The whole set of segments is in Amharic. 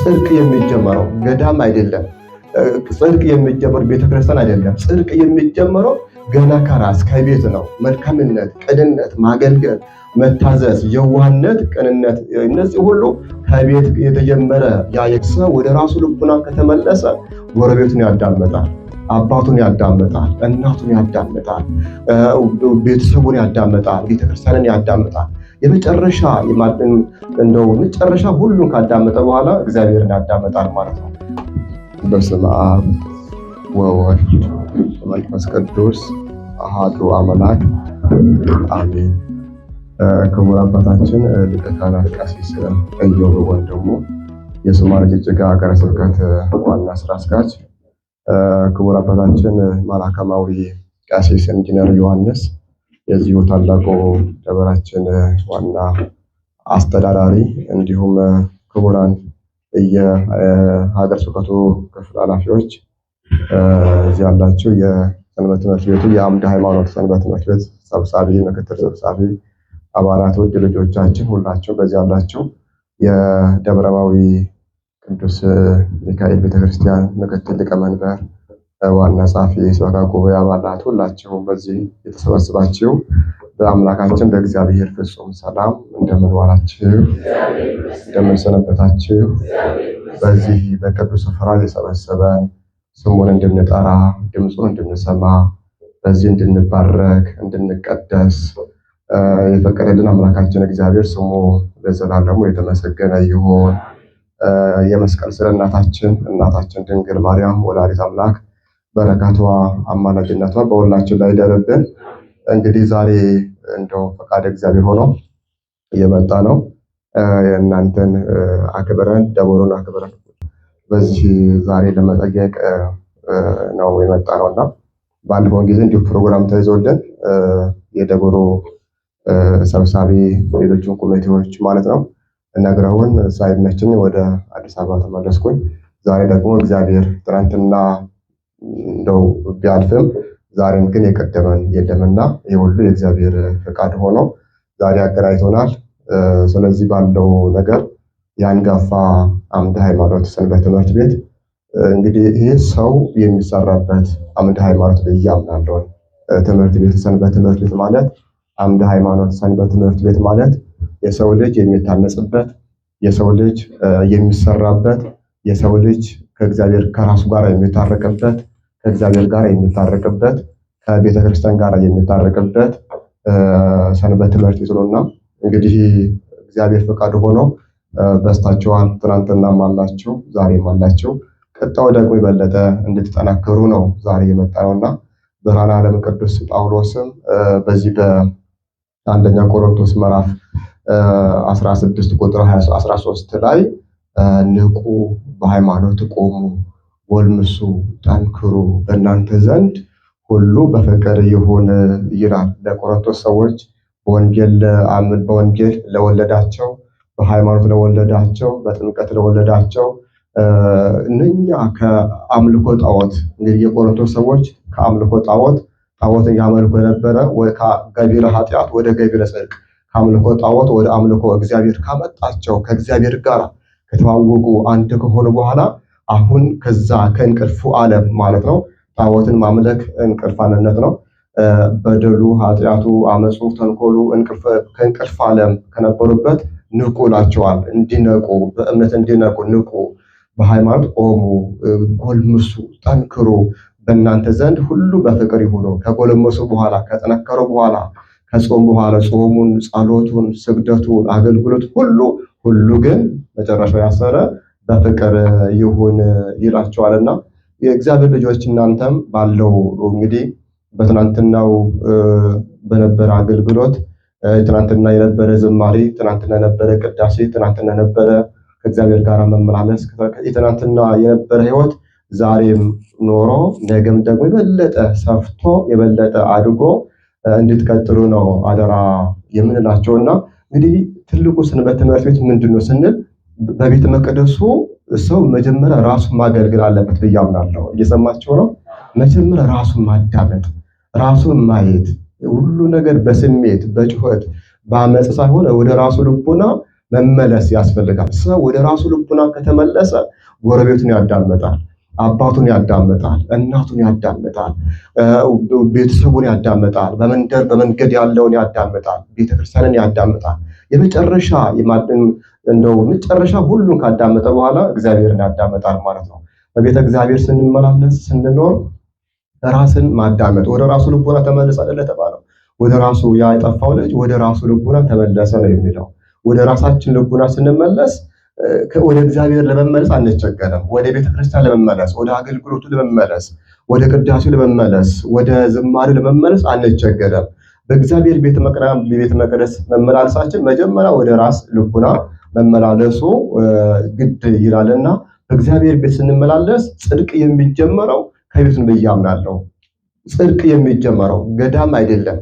ጽድቅ የሚጀመረው ገዳም አይደለም። ጽድቅ የሚጀመረው ቤተክርስቲያን አይደለም። ጽድቅ የሚጀመረው ገና ከራስ ከቤት ነው። መልካምነት፣ ቅንነት፣ ማገልገል፣ መታዘዝ፣ የዋህነት፣ ቅንነት እነዚህ ሁሉ ከቤት የተጀመረ ያ ሰው ወደ ራሱ ልቡና ከተመለሰ ጎረቤቱን ያዳምጣል፣ አባቱን ያዳምጣል፣ እናቱን ያዳምጣል፣ ቤተሰቡን ያዳምጣል፣ ቤተክርስቲያንን ያዳምጣል። የመጨረሻ እንደው መጨረሻ ሁሉን ካዳመጠ በኋላ እግዚአብሔርን ያዳምጣል ማለት ነው። በስመ አብ ወወልድ ወመንፈስ ቅዱስ አሐዱ አምላክ አሜን። ክቡር አባታችን ሊቀ ካህናት ቀሲስ ኢዮብ ወንድሙ የሶማሌ ጅጅጋ ሀገረ ስብከት ዋና ስራ አስኪያጅ፣ ክቡር አባታችን መላከማዊ ቀሲስ ኢንጂነር ዮሐንስ የዚሁ ታላቁ ደብራችን ዋና አስተዳዳሪ፣ እንዲሁም ክቡራን የሀገረ ስብከቱ ክፍል ኃላፊዎች፣ እዚህ ያላችሁ የሰንበት ትምህርት ቤቱ የአምደ ሃይማኖት ሰንበት ትምህርት ቤት ሰብሳቢ፣ ምክትል ሰብሳቢ አባላት፣ ውድ ልጆቻችን ሁላችሁ በዚህ ያላችሁ የደብረማዊ ቅዱስ ሚካኤል ቤተክርስቲያን ምክትል ሊቀመንበር፣ ዋና ጸሐፊ፣ የሰበካ ጉባኤ አባላት ሁላችሁም በዚህ የተሰበሰባችሁ በአምላካችን በእግዚአብሔር ፍጹም ሰላም እንደምን ዋላችሁ? እንደምን ሰነበታችሁ? በዚህ በቅዱስ ስፍራ የሰበሰበን ስሙን እንድንጠራ ድምፁን እንድንሰማ በዚህ እንድንባረክ እንድንቀደስ የፈቀደልን አምላካችን እግዚአብሔር ስሙ ለዘላለሙ የተመሰገነ ይሁን። የመስቀል ስር እናታችን ድንግል ማርያም ወላዲተ አምላክ በረከቷ አማላጅነቷ በሁላችን ላይ ይደርብን። እንግዲህ ዛሬ እንደው ፈቃድ እግዚአብሔር ሆኖ እየመጣ ነው። የእናንተን አክብረን ደብሩን አክብረን በዚህ ዛሬ ለመጠየቅ ነው የመጣ ነውና ባለፈውን ጊዜ እንዲሁ ፕሮግራም ተይዞልን የደብሩ ሰብሳቢ ሌሎችን ኮሚቴዎች ማለት ነው ነግረውን ሳይመችኝ ወደ አዲስ አበባ ተመለስኩኝ። ዛሬ ደግሞ እግዚአብሔር ትናንትና እንደው ቢያልፍም ዛሬም ግን የቀደመን የለምና የሁሉ የእግዚአብሔር ፈቃድ ሆኖ ዛሬ አገናኝቶናል። ስለዚህ ባለው ነገር የአንጋፋ አምደ ሃይማኖት ሰንበት ትምህርት ቤት እንግዲህ ይሄ ሰው የሚሰራበት አምደ ሃይማኖት ብዬ አምናለሁ። ትምህርት ቤት ሰንበት ትምህርት ቤት ማለት አምደ ሃይማኖት ሰንበት ትምህርት ቤት ማለት የሰው ልጅ የሚታነጽበት፣ የሰው ልጅ የሚሰራበት፣ የሰው ልጅ ከእግዚአብሔር ከራሱ ጋር የሚታረቅበት፣ ከእግዚአብሔር ጋር የሚታረቅበት፣ ከቤተ ክርስቲያን ጋር የሚታረቅበት ሰንበት ትምህርት ቤት ነውና እንግዲህ እግዚአብሔር ፈቃድ ሆኖ በስታችኋል። ትናንትናም አላችሁ፣ ዛሬም አላችሁ። ቀጣዩ ደግሞ የበለጠ እንድትጠናከሩ ነው ዛሬ የመጣ ነውና ብርሃነ ዓለም ቅዱስ ጳውሎስም በዚህ በአንደኛ ቆሮንቶስ ምዕራፍ 16 ቁጥር 13 ላይ ንቁ፣ በሃይማኖት ቆሙ፣ ጎልምሱ፣ ጠንክሩ፣ በእናንተ ዘንድ ሁሉ በፍቅር ይሁን ይላል። ለቆሮንቶስ ሰዎች በወንጌል ለወለዳቸው፣ በሃይማኖት ለወለዳቸው፣ በጥምቀት ለወለዳቸው እነኛ ከአምልኮ ጣዖት እንግዲህ የቆሮንቶስ ሰዎች ከአምልኮ ጣዖትን ያመልኩ የነበረ ከገቢረ ኃጢአት ወደ ገቢረ ጽድቅ፣ ከአምልኮ ጣዖት ወደ አምልኮ እግዚአብሔር ካመጣቸው ከእግዚአብሔር ጋር ከተዋወቁ አንድ ከሆኑ በኋላ አሁን ከዛ ከእንቅልፉ ዓለም ማለት ነው። ጣዖትን ማምለክ እንቅልፋንነት ነው። በደሉ፣ ኃጢአቱ፣ አመፁ፣ ተንኮሉ ከእንቅልፍ ዓለም ከነበሩበት ንቁ ላቸዋል። እንዲነቁ፣ በእምነት እንዲነቁ፣ ንቁ፣ በሃይማኖት ቆሙ፣ ጎልምሱ፣ ጠንክሩ፣ በእናንተ ዘንድ ሁሉ በፍቅር ይሁኑ። ከጎለመሱ በኋላ ከጠነከሩ በኋላ ከጾም በኋላ ጾሙን፣ ጸሎቱን፣ ስግደቱን፣ አገልግሎት ሁሉ ግን መጨረሻው ያሰረ በፍቅር ይሁን ይላቸዋልና የእግዚአብሔር ልጆች እናንተም ባለው እንግዲህ በትናንትናው በነበረ አገልግሎት ትናንትና የነበረ ዝማሬ፣ ትናንትና የነበረ ቅዳሴ፣ ትናንትና የነበረ ከእግዚአብሔር ጋር መመላለስ፣ የትናንትና የነበረ ሕይወት ዛሬም ኖሮ ነገም ደግሞ የበለጠ ሰፍቶ የበለጠ አድጎ እንድትቀጥሉ ነው አደራ የምንላቸውና እንግዲህ ትልቁ ሰንበት ትምህርት ቤት ምንድነው ስንል በቤተ መቅደሱ ሰው መጀመሪያ ራሱን ማገልገል አለበት ብዬ አምናለሁ። እየሰማችሁ ነው። መጀመሪያ ራሱን ማዳመጥ፣ ራሱን ማየት፣ ሁሉ ነገር በስሜት በጩኸት በአመጽ ሳይሆን ወደ ራሱ ልቦና መመለስ ያስፈልጋል። ሰው ወደ ራሱ ልቡና ከተመለሰ ጎረቤቱን ያዳምጣል፣ አባቱን ያዳምጣል፣ እናቱን ያዳምጣል፣ ቤተሰቡን ያዳምጣል፣ በመንገድ ያለውን ያዳምጣል፣ ቤተክርስቲያንን ያዳምጣል። የመጨረሻ መጨረሻ ሁሉን ካዳመጠ በኋላ እግዚአብሔርን ያዳምጣል ማለት ነው። በቤተ እግዚአብሔር ስንመላለስ ስንኖር ራስን ማዳመጥ ወደ ራሱ ልቡና ተመለሰ አይደል የተባለው። ወደ ራሱ ያ የጠፋው ልጅ ወደ ራሱ ልቡና ተመለሰ ነው የሚለው። ወደ ራሳችን ልቡና ስንመለስ ወደ እግዚአብሔር ለመመለስ አንቸገርም። ወደ ቤተክርስቲያን ለመመለስ፣ ወደ አገልግሎቱ ለመመለስ፣ ወደ ቅዳሴው ለመመለስ፣ ወደ ዝማሬ ለመመለስ አንቸገርም። በእግዚአብሔር ቤተ መቅደስ መመላለሳችን መጀመሪያ ወደ ራስ ልቡና መመላለሱ ግድ ይላልና በእግዚአብሔር ቤት ስንመላለስ ጽድቅ የሚጀመረው ከቤት ነው ብዬ አምናለሁ። ጽድቅ የሚጀመረው ገዳም አይደለም።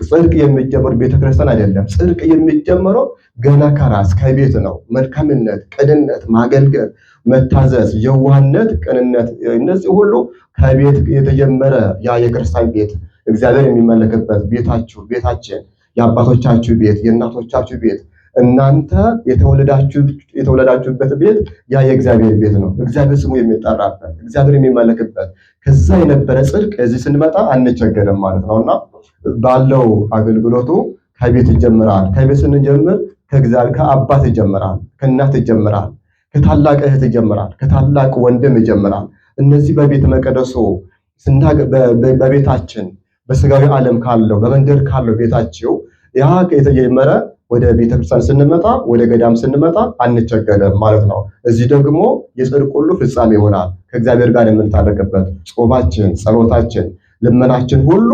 ጽድቅ የሚጀመረው ቤተክርስቲያን አይደለም። ጽድቅ የሚጀመረው ገና ከራስ ከቤት ነው። መልካምነት፣ ቅንነት፣ ማገልገል፣ መታዘዝ፣ የዋህነት፣ ቅንነት እነዚህ ሁሉ ከቤት የተጀመረ ያ የክርስቲያን ቤት እግዚአብሔር የሚመለክበት ቤታችን የአባቶቻችሁ ቤት የእናቶቻችሁ ቤት እናንተ የተወለዳችሁበት ቤት ያ የእግዚአብሔር ቤት ነው። እግዚአብሔር ስሙ የሚጠራበት እግዚአብሔር የሚመለክበት ከዛ የነበረ ጽድቅ እዚህ ስንመጣ አንቸገርም ማለት ነውና ባለው አገልግሎቱ ከቤት ይጀምራል። ከቤት ስንጀምር ከአባት ይጀምራል፣ ከእናት ይጀምራል፣ ከታላቅ እህት ይጀምራል፣ ከታላቅ ወንድም ይጀምራል። እነዚህ በቤተ መቅደሱ በቤታችን በስጋዊ ዓለም ካለው በመንደር ካለው ቤታቸው ያ የተጀመረ ወደ ቤተክርስቲያን ስንመጣ ወደ ገዳም ስንመጣ አንቸገርም ማለት ነው። እዚህ ደግሞ የጽድቅ ሁሉ ፍጻሜ ይሆናል። ከእግዚአብሔር ጋር የምንታረቅበት ጾማችን፣ ጸሎታችን፣ ልመናችን ሁሉ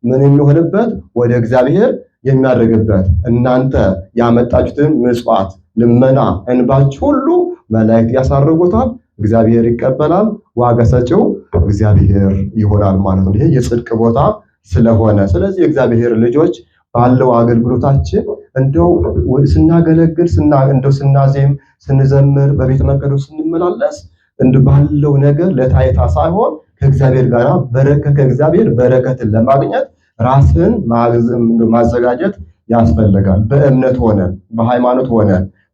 ምን የሚሆንበት ወደ እግዚአብሔር የሚያደርግበት እናንተ ያመጣችሁትን ምጽዋት፣ ልመና፣ እንባችሁ ሁሉ መላእክት ያሳርጉታል። እግዚአብሔር ይቀበላል። ዋጋ ሰጪው እግዚአብሔር ይሆናል ማለት ነው። ይሄ የጽድቅ ቦታ ስለሆነ ስለዚህ የእግዚአብሔር ልጆች ባለው አገልግሎታችን እንደው ስናገለግል እንደው ስናዜም ስንዘምር በቤተ መቅደሱ ስንመላለስ ባለው ነገር ለታይታ ሳይሆን ከእግዚአብሔር ጋር ከእግዚአብሔር በረከትን ለማግኘት ራስን ማዘጋጀት ያስፈልጋል። በእምነት ሆነ በሃይማኖት ሆነ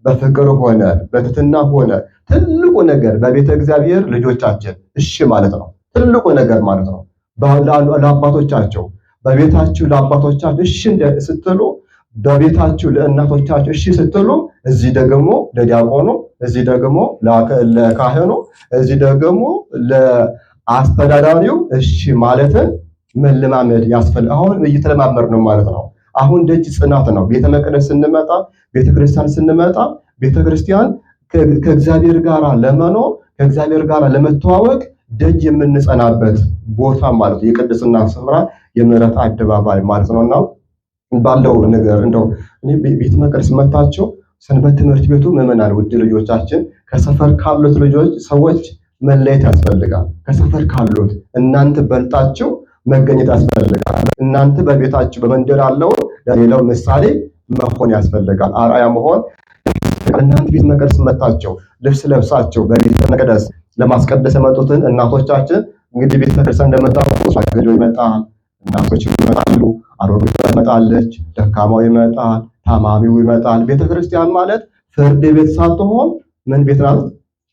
በፍቅር ሆነ በትህትና ሆነ ትልቁ ነገር በቤተ እግዚአብሔር ልጆቻችን እሺ ማለት ነው። ትልቁ ነገር ማለት ነው። ለአባቶቻቸው በቤታችሁ ለአባቶቻችሁ እሺ ስትሉ በቤታችሁ ለእናቶቻችሁ እሺ ስትሉ እዚህ ደግሞ ለዲያቆኑ እዚህ ደግሞ ለካህኑ እዚህ ደግሞ ለአስተዳዳሪው እሺ ማለትን መለማመድ ያስፈልጋል። አሁን እየተለማመድ ነው ማለት ነው። አሁን ደጅ ጽናት ነው። ቤተ መቅደስ ስንመጣ ቤተክርስቲያን ስንመጣ ቤተክርስቲያን ከእግዚአብሔር ጋር ለመኖር ከእግዚአብሔር ጋር ለመተዋወቅ ደጅ የምንጸናበት ቦታ ማለት የቅድስና ስፍራ የምህረት አደባባይ ማለት ነውና ባለው ነገር እንደው እኔ ቤተ መቅደስ መጣቸው ሰንበት ትምህርት ቤቱ ምዕመናን ውድ ልጆቻችን ከሰፈር ካሉት ልጆች ሰዎች መለየት ያስፈልጋል። ከሰፈር ካሉት እናንተ በልጣችሁ መገኘት ያስፈልጋል። እናንተ በቤታችሁ በመንደር ያለው ለሌላው ምሳሌ መሆን ያስፈልጋል። አርአያ መሆን እናንተ ቤተ መቅደስ መጣቸው ልብስ ለብሳቸው በቤተ መቅደስ ለማስቀደስ የመጡትን እናቶቻችን እንግዲህ ቤተ ክርስቲያን እንደመጣው አገዶ ይመጣል፣ እናቶች ይመጣሉ፣ አሮጊቷ ትመጣለች፣ ደካማው ይመጣል፣ ታማሚው ይመጣል። ቤተ ክርስቲያን ማለት ፍርድ ቤት ሳትሆን ምን ቤት ናት?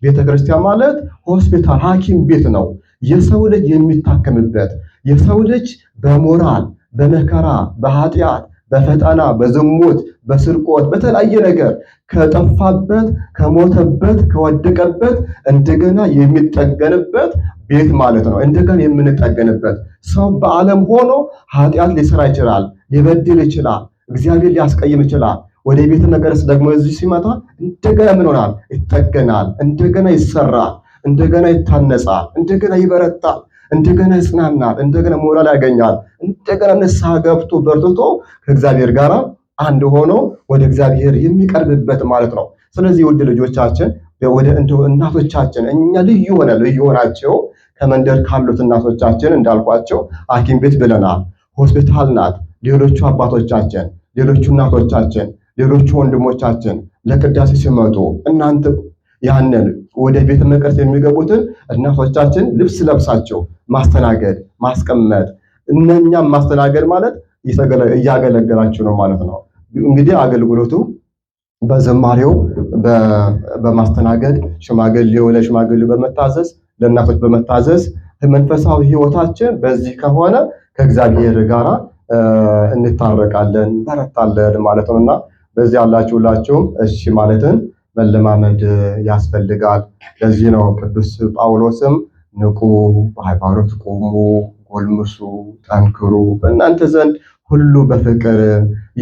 ቤተ ክርስቲያን ማለት ሆስፒታል ሐኪም ቤት ነው። የሰው ልጅ የሚታከምበት የሰው ልጅ በሞራል በመከራ በኃጢአት በፈተና በዝሙት በስርቆት በተለያየ ነገር ከጠፋበት ከሞተበት ከወደቀበት እንደገና የሚጠገንበት ቤት ማለት ነው። እንደገና የምንጠገንበት ሰው በዓለም ሆኖ ኃጢአት ሊሰራ ይችላል፣ ሊበድል ይችላል፣ እግዚአብሔር ሊያስቀይም ይችላል። ወደ ቤተ መቅደስ ደግሞ እዚህ ሲመጣ እንደገና ምን ሆናል? ይጠገናል፣ እንደገና ይሰራል፣ እንደገና ይታነጻል፣ እንደገና ይበረታል፣ እንደገና ይጽናናል፣ እንደገና ሞራል ያገኛል፣ እንደገና ንስሐ ገብቶ በርትቶ ከእግዚአብሔር ጋር አንድ ሆኖ ወደ እግዚአብሔር የሚቀርብበት ማለት ነው። ስለዚህ ውድ ልጆቻችን ወደ እናቶቻችን እኛ ልዩ ሆናቸው ከመንደር ካሉት እናቶቻችን እንዳልኳቸው ሐኪም ቤት ብለናል፣ ሆስፒታል ናት። ሌሎቹ አባቶቻችን፣ ሌሎቹ እናቶቻችን፣ ሌሎቹ ወንድሞቻችን ለቅዳሴ ሲመጡ እናንተ ያንን ወደ ቤተ መቅደስ የሚገቡትን እናቶቻችን ልብስ ለብሳቸው ማስተናገድ ማስቀመጥ እነኛም ማስተናገድ ማለት እያገለገላችሁ ነው ማለት ነው። እንግዲህ አገልግሎቱ በዝማሬው በማስተናገድ ሽማግሌው ለሽማግሌው በመታዘዝ ለእናቶች በመታዘዝ መንፈሳዊ ሕይወታችን በዚህ ከሆነ ከእግዚአብሔር ጋር እንታረቃለን በረታለን ማለት ነውና በዚህ ያላችሁ ሁላችሁም እሺ ማለትን መለማመድ ያስፈልጋል። ለዚህ ነው ቅዱስ ጳውሎስም ንቁ፣ በሃይማኖት ቁሙ፣ ጎልምሱ፣ ጠንክሩ፣ በእናንተ ዘንድ ሁሉ በፍቅር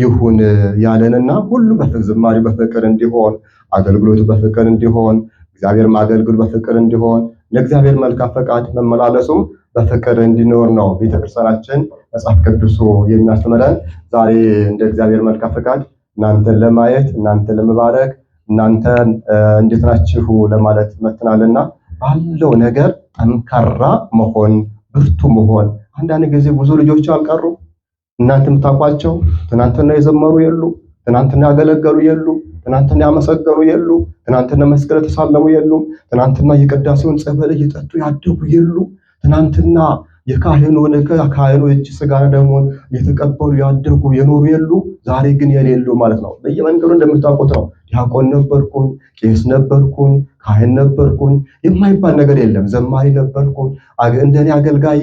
ይሁን ያለንና ሁሉ ዝማሬ በፍቅር እንዲሆን፣ አገልግሎቱ በፍቅር እንዲሆን፣ እግዚአብሔር ማገልገሉ በፍቅር እንዲሆን፣ ለእግዚአብሔር መልካም ፈቃድ መመላለሱም በፍቅር እንዲኖር ነው ቤተክርስቲያናችን መጽሐፍ ቅዱሱ የሚያስተምረን። ዛሬ እንደ እግዚአብሔር መልካም ፈቃድ እናንተን ለማየት እናንተን ለመባረክ እናንተን እንዴት ናችሁ ለማለት መጥተናልና ባለው ነገር ጠንካራ መሆን ብርቱ መሆን። አንዳንድ ጊዜ ብዙ ልጆች አልቀሩ እናንተ የምታውቋቸው ትናንትና የዘመሩ የሉ፣ ትናንትና ያገለገሉ የሉ፣ ትናንትና ያመሰገኑ የሉ፣ ትናንትና መስቀል ተሳለሙ የሉ፣ ትናንትና የቅዳሴውን ጸበል እየጠጡ ያደጉ የሉ፣ ትናንትና የካህኑ እጅ ስጋና ደሙን የተቀበሉ ያደጉ የኖሩ የሉ፣ ዛሬ ግን የሌሉ ማለት ነው። በየመንገዱ እንደምታውቁት ነው። ዲያቆን ነበርኩኝ፣ ቄስ ነበርኩኝ፣ ካህን ነበርኩኝ የማይባል ነገር የለም። ዘማሪ ነበርኩኝ፣ እንደኔ አገልጋይ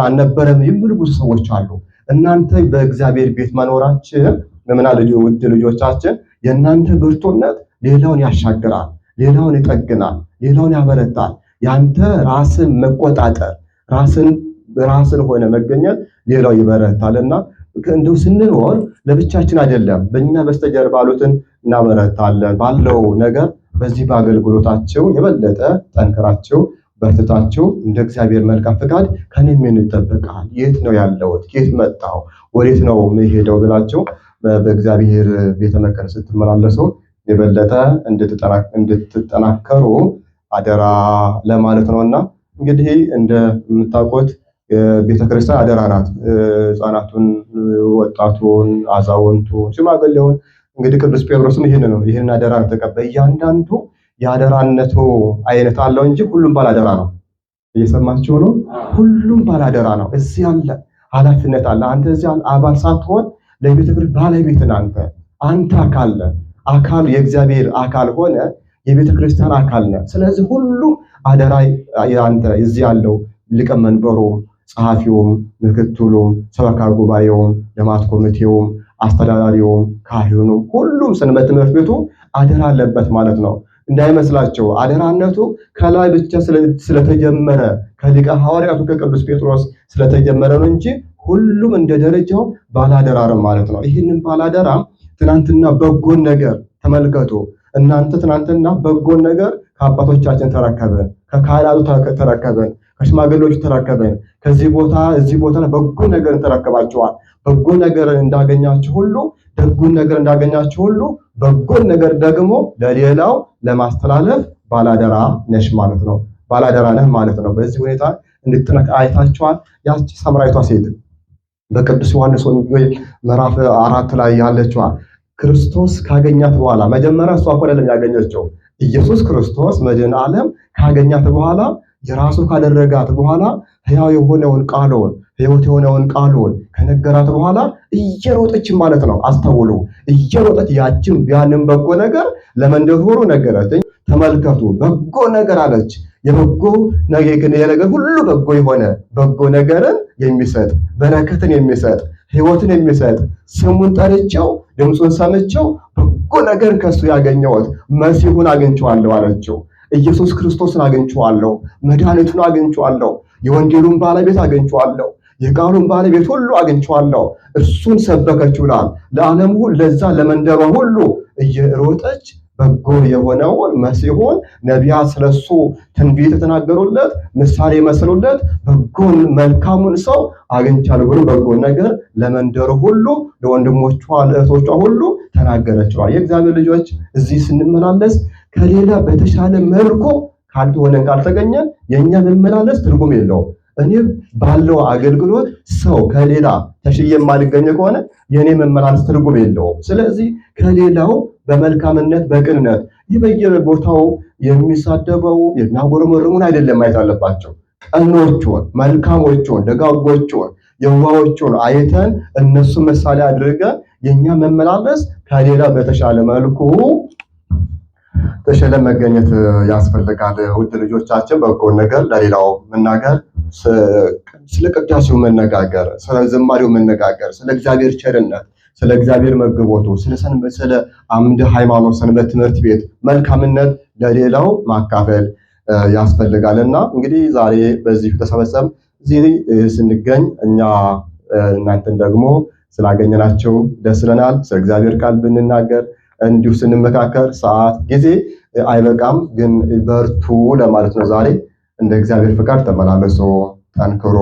አልነበረም የሚሉ ብዙ ሰዎች አሉ። እናንተ በእግዚአብሔር ቤት መኖራችን ውድ ልጆቻችን የእናንተ ብርቱነት ሌላውን ያሻግራል፣ ሌላውን ይጠግናል፣ ሌላውን ያበረታል። ያንተ ራስን መቆጣጠር ራስን ሆነ መገኘት ሌላው ይበረታልና እንደው ስንኖር ለብቻችን አይደለም፣ በእኛ በስተጀርባ ያሉትን እናበረታለን። ባለው ነገር በዚህ በአገልግሎታቸው የበለጠ ጠንክራቸው በርትታቸው እንደ እግዚአብሔር መልካም ፈቃድ ከኔ ምን ይጠበቃል? የት ነው ያለሁት? የት መጣሁ? ወዴት ነው የምሄደው? ብላችሁ በእግዚአብሔር ቤተ መቅደስ ስትመላለሱ የበለጠ እንድትጠናከሩ አደራ ለማለት ነውና እንግዲህ እንደምታውቁት ቤተክርስቲያን አደራ ናት። ሕፃናቱን፣ ወጣቱን፣ አዛውንቱን፣ ሽማግሌውን እንግዲህ ቅዱስ ጴጥሮስም ይህንን አደራ ተቀበለ። እያንዳንዱ የአደራነቱ አይነት አለው እንጂ ሁሉም ባላደራ ነው። እየሰማችሁ ነው? ሁሉም ባላደራ ነው። እዚህ ያለ ኃላፊነት አለ። አንተ እዚህ አባል ሳትሆን ለቤተክርስቲያን ባለቤት አንተ አካል የእግዚአብሔር አካል ሆነ የቤተክርስቲያን አካል ነህ። ስለዚህ ሁሉ አደራ ያንተ እዚህ ያለው ሊቀመንበሩም፣ ጸሐፊውም፣ ምክትሉም፣ ሰበካ ጉባኤውም፣ ልማት ኮሚቴውም፣ አስተዳዳሪውም፣ ካህኑም ሁሉም ሰንበት ትምህርት ቤቱ አደራ አለበት ማለት ነው። እንዳይመስላቸው አደራነቱ ከላይ ብቻ ስለተጀመረ ከሊቀ ሐዋርያቱ ከቅዱስ ጴጥሮስ ስለተጀመረ ነው እንጂ ሁሉም እንደ ደረጃው ባላደራ ማለት ነው። ይህንን ባላደራ ትናንትና በጎን ነገር ተመልከቱ። እናንተ ትናንትና በጎን ነገር ከአባቶቻችን ተረከበን፣ ከካህናቱ ተረከበን፣ ከሽማግሌዎች ተረከበን። ከዚህ ቦታ እዚህ ቦታ በጎ ነገር ተረከባችኋል። በጎ ነገር እንዳገኛችሁ ሁሉ ደጉን ነገር እንዳገኛችሁ ሁሉ በጎን ነገር ደግሞ ለሌላው ለማስተላለፍ ባላደራ ነሽ ማለት ነው። ባላደራ ነህ ማለት ነው። በዚህ ሁኔታ እንድትነቃ አይታችኋል። ያቺ ሳምራዊቷ ሴት በቅዱስ ዮሐንስ ወንጌል ምዕራፍ 4 ላይ ያለችዋ ክርስቶስ ካገኛት በኋላ መጀመሪያ እሷ እኮ አይደለም ያገኘችው። ኢየሱስ ክርስቶስ መድኃኔ ዓለም ካገኛት በኋላ የራሱ ካደረጋት በኋላ ሕያው የሆነውን ቃሉን ሕይወት የሆነውን ቃሉን ከነገራት በኋላ እየሮጠች ማለት ነው። አስተውሉ፣ እየሮጠች ያንን በጎ ነገር ለመንደሆሩ ነገረች። ተመልከቱ፣ በጎ ነገር አለች። የበጎ ነገር ሁሉ በጎ የሆነ በጎ ነገርን የሚሰጥ በረከትን የሚሰጥ ሕይወትን የሚሰጥ ስሙን ጠርቼው ድምፁን ሰምቼው በጎ ነገር ከሱ ያገኘሁት መሲሁን አግኝቼዋለሁ አለችው። ኢየሱስ ክርስቶስን አግኝቼዋለሁ፣ መድኃኒቱን አግኝቼዋለሁ፣ የወንጌሉን ባለቤት አግኝቼዋለሁ፣ የቃሉን ባለቤት ሁሉ አግኝቼዋለሁ። እርሱን ሰበከችው ይላል። ለዓለሙ ለዛ ለመንደሯ ሁሉ እየሮጠች በጎ የሆነውን መሲሁን ነቢያት ስለሱ ትንቢት የተናገሩለት ምሳሌ የመሰሉለት በጎን መልካሙን ሰው አግኝቻለሁ ብሎ በጎ ነገር ለመንደሩ ሁሉ ለወንድሞቿ ለእህቶቿ ሁሉ ተናገረችዋል። የእግዚአብሔር ልጆች እዚህ ስንመላለስ ከሌላ በተሻለ መልኩ ካልሆነን ካልተገኘን የኛ መመላለስ ትርጉም የለውም። እኔ ባለው አገልግሎት ሰው ከሌላ ተሽዬ የማልገኝ ከሆነ የኔ መመላለስ ትርጉም የለውም። ስለዚህ ከሌላው በመልካምነት በቅንነት በየቦታው የሚሳደበው የሚያጎረመርሙን አይደለም ማየት አለባቸው። ቀኖቹን፣ መልካሞቹን፣ ደጋጎቹን፣ የዋሆቹን አይተን እነሱ ምሳሌ አድርገን የኛ መመላለስ ከሌላ በተሻለ መልኩ ተሸለ መገኘት ያስፈልጋል። ውድ ልጆቻችን በጎን ነገር ለሌላው መናገር፣ ስለ ቅዳሴው መነጋገር፣ ስለ ዝማሬው መነጋገር፣ ስለ እግዚአብሔር ቸርነት፣ ስለ እግዚአብሔር መግቦቱ፣ ስለ አምደ ሃይማኖት ሰንበት ትምህርት ቤት መልካምነት ለሌላው ማካፈል ያስፈልጋልና እንግዲህ ዛሬ በዚህ ተሰበሰብ እዚህ ስንገኝ እኛ እናንተን ደግሞ ስላገኘናቸው ደስ ይለናል። ስለ እግዚአብሔር ቃል ብንናገር እንዲሁ ስንመካከር ሰዓት ጊዜ አይበቃም፣ ግን በርቱ ለማለት ነው። ዛሬ እንደ እግዚአብሔር ፍቃድ ተመላለሱ፣ ጠንክሩ።